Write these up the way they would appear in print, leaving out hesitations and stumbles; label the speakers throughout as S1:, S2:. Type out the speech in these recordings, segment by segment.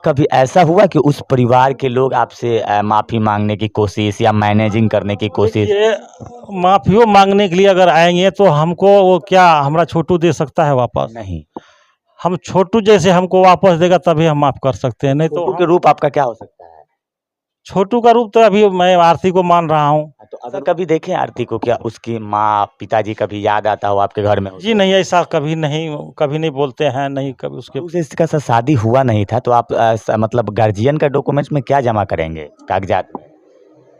S1: कभी ऐसा हुआ कि उस परिवार के लोग आपसे माफ़ी माँगने की कोशिश या मैनेजिंग करने की कोशिश?
S2: देखिए, माफ़ियो माँगने के लिए अगर आएँगे तो हमको वो क्या हमारा छोटू दे सकता है वापस?
S1: नहीं।
S2: हम छोटू जैसे हमको वापस देगा तभी हम माफ़ कर सकते हैं, नहीं तो
S1: छोटू के
S2: हम
S1: रूप आपका क्या हो सकता है?
S2: छोटू का रूप तो अभी मैं आरती को मान रहा हूँ।
S1: तो अगर कभी देखें आरती को, क्या उसकी माँ, पिताजी कभी याद आता हो आपके घर में हो
S2: जी
S1: तो?
S2: नहीं, ऐसा कभी नहीं बोलते हैं, नहीं कभी उसके
S1: तो उसका शादी हुआ नहीं था तो आप मतलब गार्जियन का डॉक्यूमेंट्स में क्या जमा करेंगे कागजात में?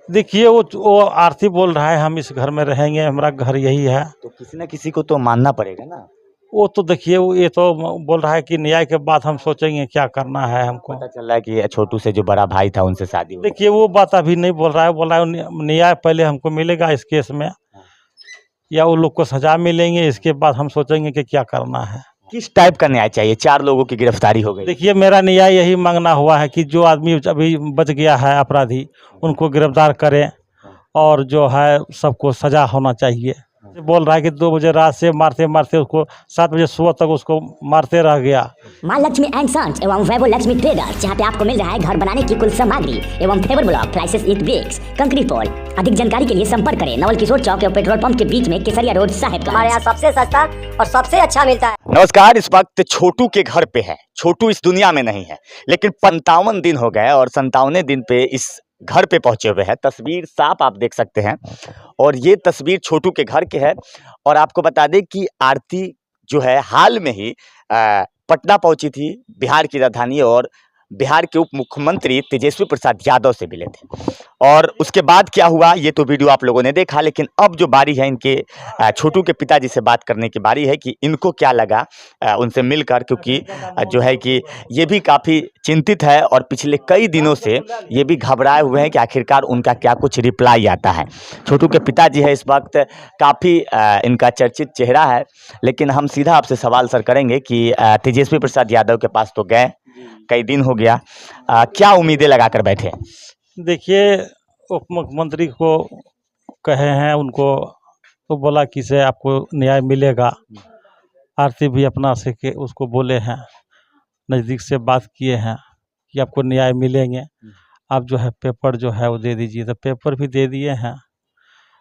S2: देखिए वो आरती बोल रहा है हम इस घर में रहेंगे, हमारा घर यही है।
S1: तो किसी न किसी को तो मानना पड़ेगा ना।
S2: वो तो देखिए वो ये तो बोल रहा है कि न्याय के बाद हम सोचेंगे क्या करना है हमको।
S1: पता चल रहा है कि छोटू से जो बड़ा भाई था उनसे शादी हो गई।
S2: देखिए वो बात अभी नहीं बोल रहा है, बोल रहा है न्याय पहले हमको मिलेगा इस केस में, या वो लोग को सजा मिलेंगे, इसके बाद हम सोचेंगे कि क्या करना है।
S1: किस टाइप का न्याय चाहिए? 4 लोगों की गिरफ्तारी हो गई।
S2: देखिए मेरा न्याय यही मांगना हुआ है कि जो आदमी अभी बच गया है अपराधी, उनको गिरफ्तार करें और जो है सबको सजा होना चाहिए। बोल रहा है कि 2 बजे रात से मारते मारते उसको 7 बजे सुबह तक उसको मारते रह गया।
S3: माँ लक्ष्मी एंड सन्स एवं वैभव लक्ष्मी ट्रेडर्स, जहाँ पे आपको मिल रहा है घर बनाने की कुल सामग्री एवं फेवर ब्लॉक, फ्लाइसेस ईट ब्रिक्स, कंक्रीट पोल। अधिक जानकारी के लिए संपर्क करें नवल किशोर चौक और पेट्रोल पंप के बीच में, केसरिया रोड, साहेबगंज।
S4: हमारे यहाँ सबसे सस्ता और सबसे अच्छा मिलता है।
S1: नमस्कार, इस वक्त छोटू के घर पे है। छोटू इस दुनिया में नहीं है, लेकिन 57 दिन हो गए और 57वें दिन पे इस घर पे पहुंचे हुए हैं। तस्वीर साफ आप देख सकते हैं और ये तस्वीर छोटू के घर के है। और आपको बता दें कि आरती जो है हाल में ही पटना पहुंची थी, बिहार की राजधानी, और बिहार के उप मुख्यमंत्री तेजस्वी प्रसाद यादव से मिले थे। और उसके बाद क्या हुआ ये तो वीडियो आप लोगों ने देखा, लेकिन अब जो बारी है इनके छोटू के पिताजी से बात करने की बारी है कि इनको क्या लगा उनसे मिलकर, क्योंकि जो है कि ये भी काफ़ी चिंतित है और पिछले कई दिनों से ये भी घबराए हुए हैं कि आखिरकार उनका क्या कुछ रिप्लाई आता है। छोटू के पिताजी है इस वक्त, काफ़ी इनका चर्चित चेहरा है। लेकिन हम सीधा आपसे सवाल सर करेंगे कि तेजस्वी प्रसाद यादव के पास तो गए, कई दिन हो गया, क्या उम्मीदें लगाकर बैठे?
S2: देखिए उप मुख्यमंत्री को कहे हैं उनको, तो बोला कि से आपको न्याय मिलेगा। आरती भी अपना से के उसको बोले हैं, नज़दीक से बात किए हैं कि आपको न्याय मिलेंगे, आप जो है पेपर जो है वो दे दीजिए। तो पेपर भी दे दिए हैं।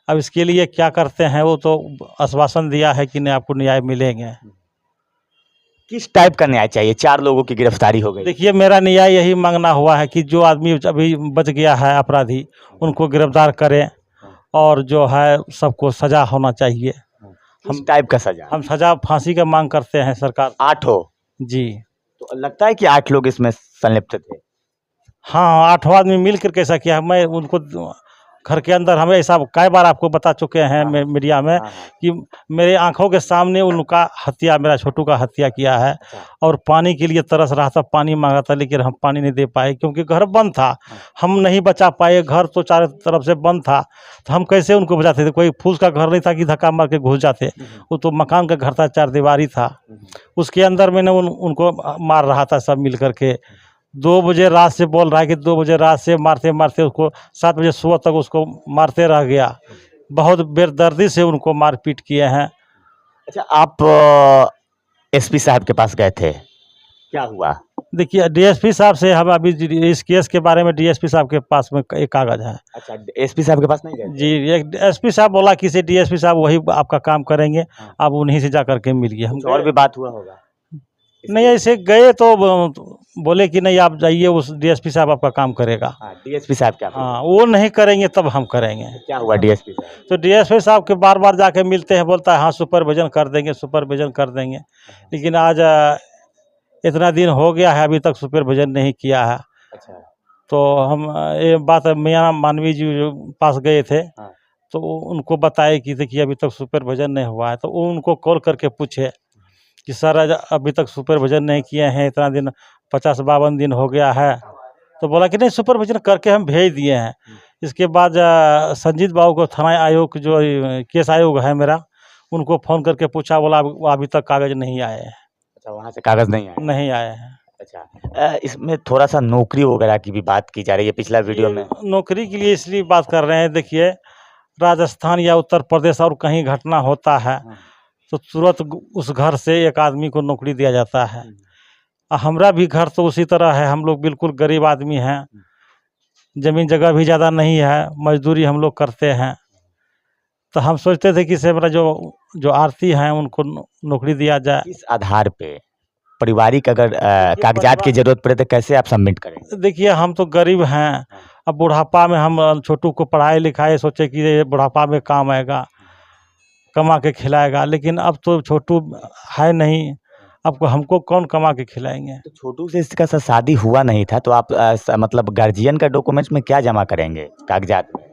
S2: अब इसके लिए क्या करते हैं, वो तो आश्वासन दिया है कि नहीं आपको न्याय मिलेंगे।
S1: किस टाइप का न्याय चाहिए? 4 लोगों की गिरफ्तारी हो गई।
S2: देखिए मेरा न्याय यही मांगना हुआ है कि जो आदमी अभी बच गया है अपराधी, उनको गिरफ्तार करें और जो है सबको सजा होना चाहिए।
S1: किस टाइप का सजा?
S2: हम सजा फांसी का मांग करते हैं सरकार।
S1: 8 हो
S2: जी
S1: तो लगता है कि 8 लोग इसमें संलिप्त थे।
S2: हाँ, 8 आदमी मिल कर कैसा किया। मैं उनको घर के अंदर, हमें ऐसा कई बार आपको बता चुके हैं मीडिया में कि मेरे आंखों के सामने उनका हत्या, मेरा छोटू का हत्या किया है। और पानी के लिए तरस रहा था, पानी मांगा था, लेकिन हम पानी नहीं दे पाए क्योंकि घर बंद था। हम नहीं बचा पाए, घर तो चारों तरफ से बंद था, तो हम कैसे उनको बचाते थे? कोई फूस का घर नहीं था कि धक्का मार के घुस जाते। वो तो मकान का घर था, 4 दीवारी था, उसके अंदर मैंने उनको मार रहा था सब मिल करके। 2 बजे रात से बोल रहा है कि 2 बजे रात से मारते मारते उसको 7 बजे सुबह तक उसको मारते रह गया। बहुत बेदर्दी से उनको मारपीट किए हैं।
S1: अच्छा, आप एसपी साहब के पास गए थे, क्या हुआ?
S2: देखिए डीएसपी साहब से हम अभी इस केस के बारे में डीएसपी साहब के पास में एक कागज़ है।
S1: अच्छा, एसपी साहब के पास नहीं गए थे?
S2: जी, एक एसपी साहब बोला कि से डीएसपी साहब वही आपका काम करेंगे, आप उन्हीं से जा करके मिलिए। हम
S1: कुछ और भी बात हुआ होगा?
S2: नहीं, ऐसे गए तो बोले कि नहीं आप जाइए, उस डीएसपी साहब आपका काम करेगा।
S1: डीएसपी साहब क्या?
S2: हाँ, वो नहीं करेंगे तब हम करेंगे।
S1: क्या हुआ डीएसपी साहब?
S2: तो डीएसपी साहब के बार बार जाके मिलते हैं, बोलता है हाँ सुपरविजन कर देंगे, सुपरविजन कर देंगे। लेकिन आज इतना दिन हो गया है, अभी तक सुपरविजन नहीं किया है।
S1: अच्छा।
S2: तो हम ये बात मियाँ मानवी जी जो पास गए थे, तो उनको बताए कि देखिए अभी तक सुपरविजन नहीं हुआ है। तो वो उनको कॉल करके पूछे कि सर अभी तक सुपरविजन नहीं किए हैं, इतना दिन 50-52 दिन हो गया है। तो बोला कि नहीं सुपरविजन करके हम भेज दिए हैं। इसके बाद संजीत बाबू को थाना आयोग जो केस आयोग है मेरा, उनको फ़ोन करके पूछा, बोला अभी तक कागज़ नहीं आए हैं।
S1: अच्छा, वहाँ से कागज़ नहीं आए?
S2: नहीं आए हैं।
S1: अच्छा, इसमें थोड़ा सा नौकरी वगैरह की भी बात की जा रही है पिछला वीडियो में।
S2: नौकरी के लिए इसलिए बात कर रहे हैं, देखिए राजस्थान या उत्तर प्रदेश और कहीं घटना होता है तो तुरंत उस घर से एक आदमी को नौकरी दिया जाता है। हमरा भी घर तो उसी तरह है, हम लोग बिल्कुल गरीब आदमी हैं, ज़मीन जगह भी ज़्यादा नहीं है, मजदूरी हम लोग करते हैं। तो हम सोचते थे कि से मेरा जो आरती हैं उनको नौकरी दिया जाए।
S1: किस आधार पे पारिवारिक अगर कागजात की जरूरत पड़े तो कैसे आप सबमिट करेंगे?
S2: देखिए हम तो गरीब हैं, अब बुढ़ापा में हम छोटू को पढ़ाए लिखाए सोचे कि ये बुढ़ापा में काम आएगा, कमा के खिलाएगा, लेकिन अब तो छोटू है नहीं, अब हमको कौन कमा के खिलाएंगे।
S1: तो छोटू से इसका शादी हुआ नहीं था तो आप मतलब गार्जियन का डॉक्यूमेंट्स में क्या जमा करेंगे कागजात में?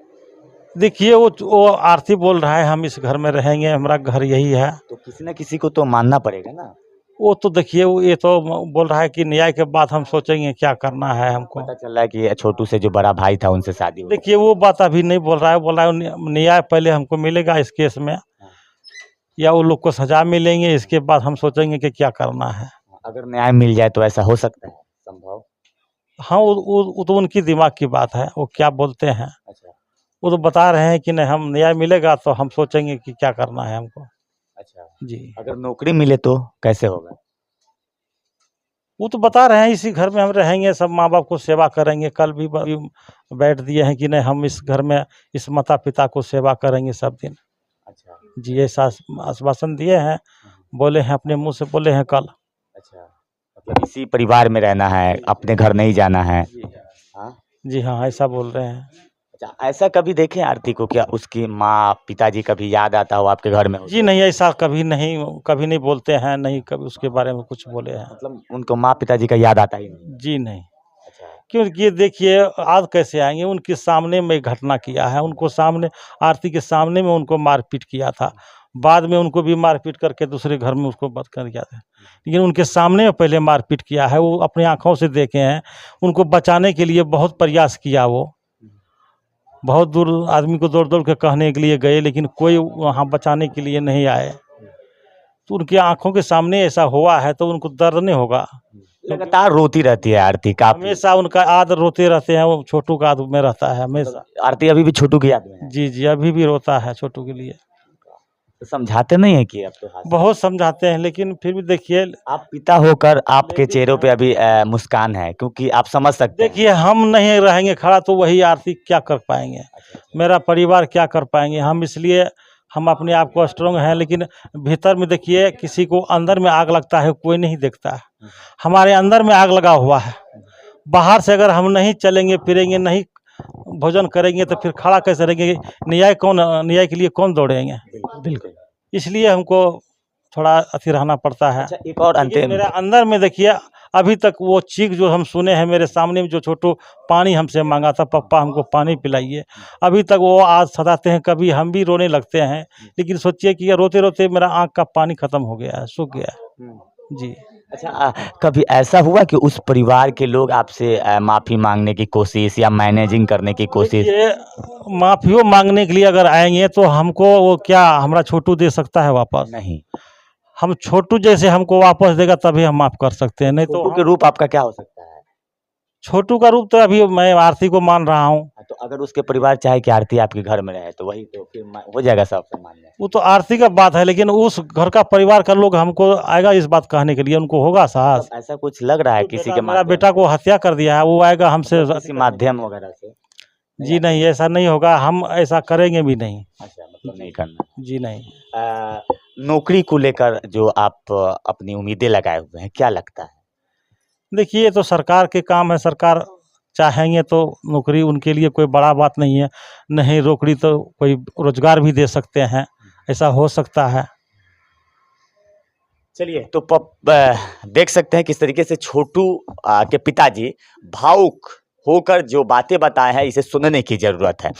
S2: देखिए वो आरती बोल रहा है हम इस घर में रहेंगे, हमारा घर यही है।
S1: तो किसी न किसी को तो मानना पड़ेगा ना।
S2: वो तो देखिए ये तो बोल रहा है कि न्याय के बाद हम सोचेंगे क्या करना है हमको।
S1: पता चल रहा है कि छोटू से जो बड़ा भाई था उनसे शादी हुई।
S2: देखिए वो बात अभी नहीं बोल रहा है, बोल रहा है न्याय पहले हमको मिलेगा इस केस में, या वो लोग को सजा मिलेंगे, इसके बाद हम सोचेंगे कि क्या करना है।
S1: अगर न्याय मिल जाए तो ऐसा हो सकता है संभव?
S2: हाँ वो तो उनकी दिमाग की बात है, वो क्या बोलते हैं।
S1: अच्छा
S2: वो तो बता रहे हैं कि नहीं हम न्याय मिलेगा तो हम सोचेंगे कि क्या करना है हमको।
S1: अच्छा,
S2: जी
S1: अगर नौकरी मिले तो कैसे होगा?
S2: वो तो बता रहे हैं इसी घर में हम रहेंगे, सब माँ बाप को सेवा करेंगे। कल भी बैठ दिए हैं कि नहीं हम इस घर में इस माता पिता को सेवा करेंगे सब दिन।
S1: अच्छा
S2: जी ऐसा आश्वासन दिए हैं, बोले हैं अपने मुंह से बोले हैं कल।
S1: अच्छा, मतलब इसी परिवार में रहना है, अपने घर नहीं जाना है। हाँ
S2: जी हाँ ऐसा बोल रहे हैं।
S1: अच्छा, ऐसा कभी देखें आरती को, क्या उसकी माँ पिताजी कभी याद आता हो आपके घर में हो?
S2: जी नहीं ऐसा कभी नहीं बोलते हैं, नहीं कभी उसके बारे में कुछ बोले हैं।
S1: मतलब उनको माँ पिताजी का याद आता ही नहीं?
S2: जी नहीं,
S1: अच्छा
S2: क्योंकि देखिए आज कैसे आएंगे, उनके सामने में घटना किया है, उनको सामने आरती के सामने में उनको मारपीट किया था, बाद में उनको भी मारपीट करके दूसरे घर में उसको बंद कर दिया था, लेकिन उनके सामने में पहले मारपीट किया है। वो अपनी आंखों से देखे हैं, उनको बचाने के लिए बहुत प्रयास किया, वो बहुत दूर आदमी को दौड़ दौड़ के कहने के लिए गए, लेकिन कोई वहाँ बचाने के लिए नहीं आए। तो उनकी आंखों के सामने ऐसा हुआ है तो उनको दर्द नहीं होगा।
S1: लगातार रोती रहती है आरती का?
S2: हमेशा उनका याद रोते रहते हैं, वो छोटू का याद में रहता है हमेशा।
S1: आरती अभी भी छोटू की याद में है?
S2: जी जी अभी भी रोता है छोटू के लिए।
S1: तो समझाते नहीं है कि अब तो
S2: बहुत समझाते हैं, लेकिन फिर भी देखिए
S1: आप पिता होकर आपके चेहरों पे अभी मुस्कान है, क्योंकि आप समझ सकते हैं।
S2: देखिए हम नहीं रहेंगे खड़ा तो वही आरती क्या कर पाएंगे, मेरा परिवार क्या कर पाएंगे। हम इसलिए हम अपने आप को स्ट्रांग हैं, लेकिन भीतर में देखिए किसी को अंदर में आग लगता है कोई नहीं देखता है, हमारे अंदर में आग लगा हुआ है। बाहर से अगर हम नहीं चलेंगे फिरेंगे, नहीं भोजन करेंगे तो फिर खड़ा कैसे रहेंगे? न्याय के लिए कौन दौड़ेंगे?
S1: बिल्कुल।
S2: इसलिए हमको थोड़ा अथी रहना पड़ता है।
S1: अच्छा, एक और
S2: लेकिन
S1: अंतिम
S2: मेरे अंदर में देखिए अभी तक वो चीख जो हम सुने हैं, मेरे सामने में जो छोटू पानी हमसे मांगा था, पप्पा हमको पानी पिलाइए, अभी तक वो आज सताते हैं, कभी हम भी रोने लगते हैं। लेकिन सोचिए कि रोते रोते मेरा आँख का पानी खत्म हो गया है, सूख गया है। जी
S1: अच्छा, कभी ऐसा हुआ कि उस परिवार के लोग आपसे माफ़ी मांगने की कोशिश या मैनेजिंग करने की कोशिश?
S2: देखिए माफियो मांगने के लिए अगर आएंगे तो हमको वो क्या हमारा छोटू दे सकता है वापस?
S1: नहीं।
S2: हम छोटू जैसे हमको वापस देगा तभी हम माफ़ कर सकते हैं, नहीं तो
S1: छोटू के रूप आपका क्या हो सकता है?
S2: छोटू का रूप तो अभी मैं आरती को मान रहा हूँ।
S1: तो अगर उसके परिवार चाहे कि आरती आपके घर में रहे तो वही तो फिर हो जाएगा सबसे मान्य।
S2: वो तो आरती का बात है, लेकिन उस घर का परिवार का लोग हमको आएगा इस बात कहने के लिए, उनको होगा साहस?
S1: तो ऐसा कुछ लग रहा है किसी के
S2: मेरा बेटा को हत्या कर दिया है, वो आएगा हमसे
S1: किसी माध्यम वगैरह से?
S2: जी नहीं ऐसा नहीं होगा, हम ऐसा करेंगे भी नहीं।
S1: अच्छा, मतलब नहीं करना।
S2: जी नहीं।
S1: नौकरी को लेकर जो आप अपनी उम्मीदें लगाए हुए हैं, क्या लगता है?
S2: देखिए ये तो सरकार के काम है, सरकार चाहेंगे तो नौकरी उनके लिए कोई बड़ा बात नहीं है, नहीं नौकरी तो कोई रोजगार भी दे सकते हैं, ऐसा हो सकता है।
S1: चलिए, तो देख सकते हैं किस तरीके से छोटू के पिताजी भावुक होकर जो बातें बताए हैं, इसे सुनने की ज़रूरत है।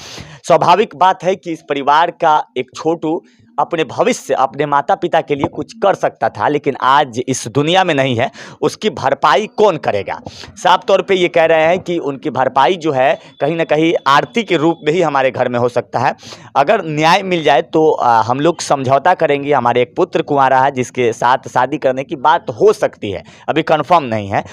S1: स्वाभाविक बात है कि इस परिवार का एक छोटू अपने भविष्य, अपने माता पिता के लिए कुछ कर सकता था, लेकिन आज इस दुनिया में नहीं है, उसकी भरपाई कौन करेगा? साफ तौर पे ये कह रहे हैं कि उनकी भरपाई जो है कहीं ना कहीं आरती के रूप में ही हमारे घर में हो सकता है। अगर न्याय मिल जाए तो हम लोग समझौता करेंगे। हमारे एक पुत्र कुंवारा है जिसके साथ शादी करने की बात हो सकती है, अभी कंफर्म नहीं है।